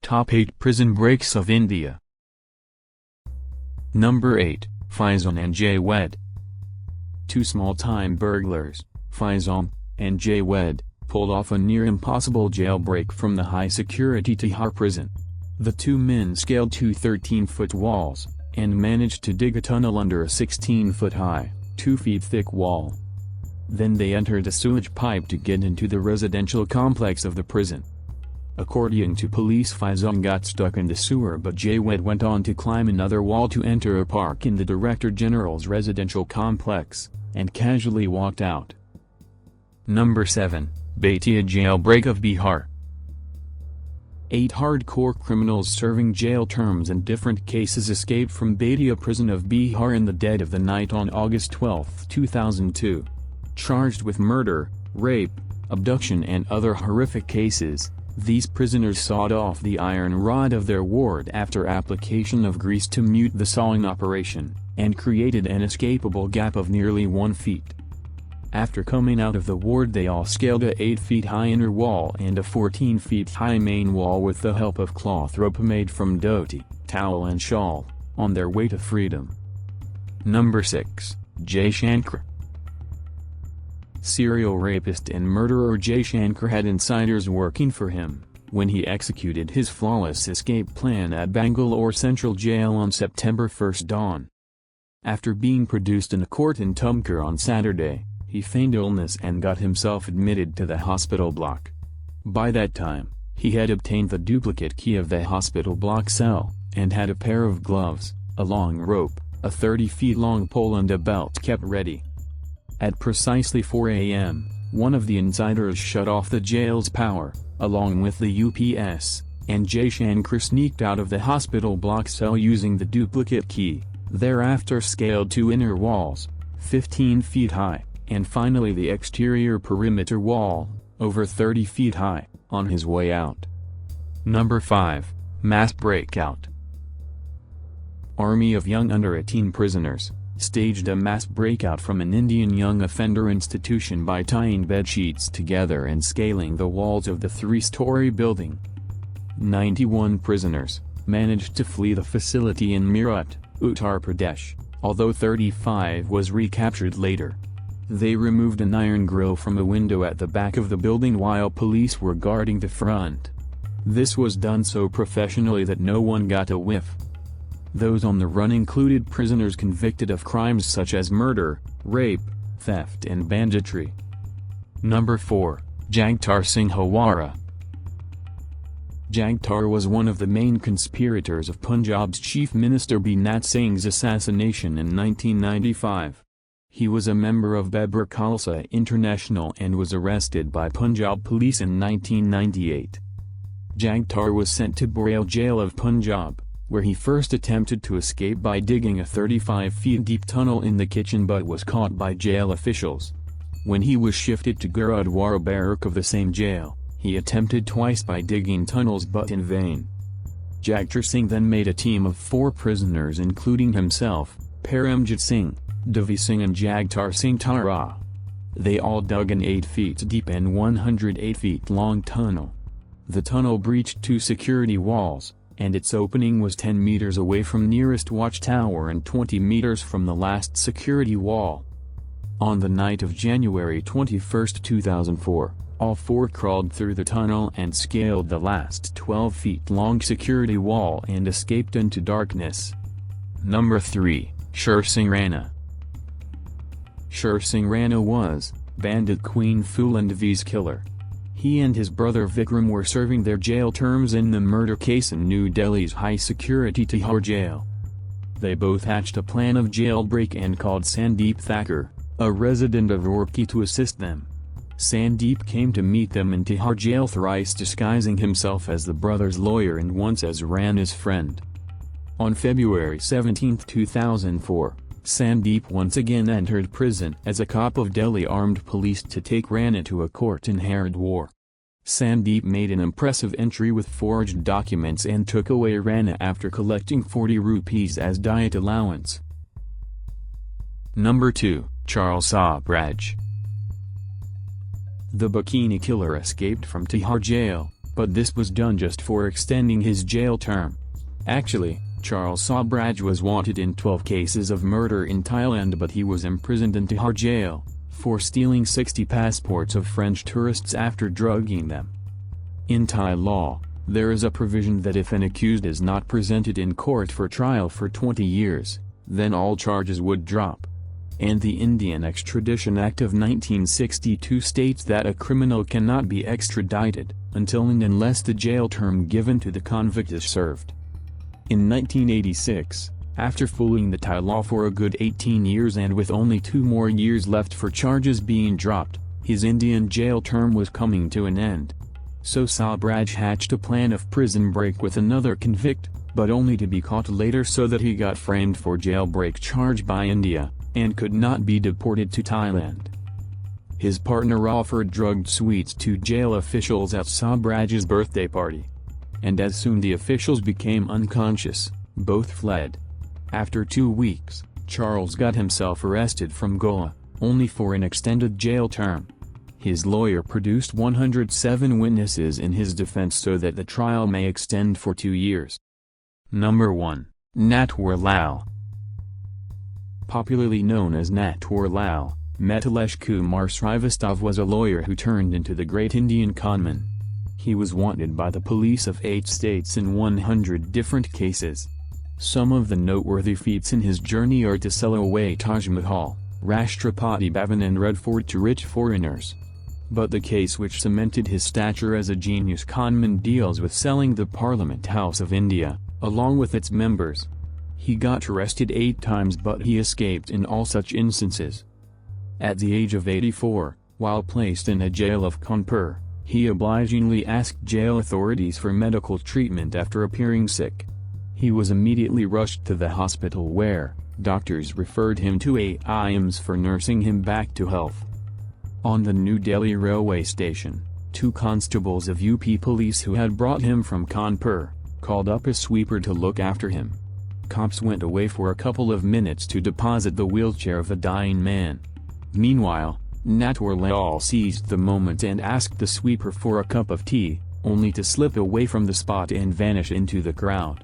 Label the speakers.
Speaker 1: Top 8 Prison Breaks of India. Number 8, Faizan and Javed. Two small-time burglars, Faizan and Javed, pulled off a near-impossible jailbreak from the high-security Tihar prison. The two men scaled two 13-foot walls, and managed to dig a tunnel under a 16-foot-high, 2-feet-thick wall. Then they entered a sewage pipe to get into the residential complex of the prison. According to police, Faizan got stuck in the sewer, but Javed went on to climb another wall to enter a park in the Director General's residential complex, and casually walked out. Number 7, Bettiah Jailbreak of Bihar. 8 hardcore criminals serving jail terms in different cases escaped from Bettiah prison of Bihar in the dead of the night on August 12, 2002. Charged with murder, rape, abduction and other horrific cases, these prisoners sawed off the iron rod of their ward after application of grease to mute the sawing operation, and created an escapable gap of nearly 1 feet. After coming out of the ward, they all scaled a 8-feet-high inner wall and a 14-feet-high main wall with the help of cloth rope made from dhoti, towel and shawl, on their way to freedom. Number 6, Jaishankar. Serial rapist and murderer Jaishankar had insiders working for him when he executed his flawless escape plan at Bangalore Central Jail on September 1 dawn. After being produced in a court in Tumkur on Saturday, he feigned illness and got himself admitted to the hospital block. By that time, he had obtained the duplicate key of the hospital block cell, and had a pair of gloves, a long rope, a 30-feet-long pole and a belt kept ready. At precisely 4 a.m., one of the insiders shut off the jail's power, along with the UPS, and Jaishankar sneaked out of the hospital block cell using the duplicate key, thereafter scaled 2 inner walls, 15 feet high, and finally the exterior perimeter wall, over 30 feet high, on his way out. Number 5, Mass Breakout. Army of young under-18 prisoners staged a mass breakout from an Indian young offender institution by tying bedsheets together and scaling the walls of the 3-story building. 91 prisoners managed to flee the facility in Meerut, Uttar Pradesh, although 35 was recaptured later. They removed an iron grill from a window at the back of the building while police were guarding the front. This was done so professionally that no one got a whiff. Those on the run included prisoners convicted of crimes such as murder, rape, theft and banditry. Number 4, Jagtar Singh Haara. Jagtar was one of the main conspirators of Punjab's Chief Minister Meerut Singh's assassination in 1995. He was a member of Babbar Khalsa International and was arrested by Punjab police in 1998. Jagtar was sent to Bareilly Jail of Punjab, where he first attempted to escape by digging a 35-feet-deep tunnel in the kitchen but was caught by jail officials. When he was shifted to Gurudwara Barrack of the same jail, he attempted twice by digging tunnels but in vain. Jagtar Singh then made a team of 4 prisoners including himself, Paramjit Singh, Devi Singh and Jagtar Singh Haara. They all dug an 8-feet-deep and 108-feet-long tunnel. The tunnel breached 2 security walls, and its opening was 10 meters away from nearest watchtower and 20 meters from the last security wall. On the night of January 21, 2004, all 4 crawled through the tunnel and scaled the last 12-feet-long security wall and escaped into darkness. Number 3, Sher Singh Rana. Sher Singh Rana was Bandit Queen Phoolan Devi's killer. He and his brother Vikram were serving their jail terms in the murder case in New Delhi's high-security Tihar jail. They both hatched a plan of jailbreak and called Sandeep Thakur, a resident of Roorkee, to assist them. Sandeep came to meet them in Tihar jail thrice disguising himself as the brother's lawyer and once as Rana's friend. On February 17, 2004, Sandeep once again entered prison as a cop of Delhi armed police to take Rana to a court in Haridwar. Sandeep made an impressive entry with forged documents and took away Rana after collecting 40 rupees as diet allowance. Number 2, Charles Sobhraj. The bikini killer escaped from Tihar jail, but this was done just for extending his jail term. Actually, Charles Sobhraj was wanted in 12 cases of murder in Thailand, but he was imprisoned in Tihar jail for stealing 60 passports of French tourists after drugging them. In Thai law, there is a provision that if an accused is not presented in court for trial for 20 years, then all charges would drop. And the Indian Extradition Act of 1962 states that a criminal cannot be extradited until and unless the jail term given to the convict is served. In 1986, after fooling the Thai law for a good 18 years and with only 2 more years left for charges being dropped, his Indian jail term was coming to an end. So Sobhraj hatched a plan of prison break with another convict, but only to be caught later so that he got framed for jailbreak charge by India, and could not be deported to Thailand. His partner offered drugged sweets to jail officials at Sobhraj's birthday party. And as soon the officials became unconscious, both fled. After 2 weeks, Charles got himself arrested from Goa, only for an extended jail term. His lawyer produced 107 witnesses in his defense so that the trial may extend for 2 years. Number 1. Natwarlal. Popularly known as Natwarlal, Mithilesh Kumar Srivastava was a lawyer who turned into the great Indian conman. He was wanted by the police of 8 states in 100 different cases. Some of the noteworthy feats in his journey are to sell away Taj Mahal, Rashtrapati Bhavan and Red Fort to rich foreigners. But the case which cemented his stature as a genius conman deals with selling the Parliament House of India, along with its members. He got arrested 8 times but he escaped in all such instances. At the age of 84, while placed in a jail of Kanpur, he obligingly asked jail authorities for medical treatment after appearing sick. He was immediately rushed to the hospital where doctors referred him to AIIMS for nursing him back to health. On the New Delhi railway station, 2 constables of UP police who had brought him from Kanpur called up a sweeper to look after him. Cops went away for a couple of minutes to deposit the wheelchair of a dying man. Meanwhile, Natwarlal seized the moment and asked the sweeper for a cup of tea, only to slip away from the spot and vanish into the crowd.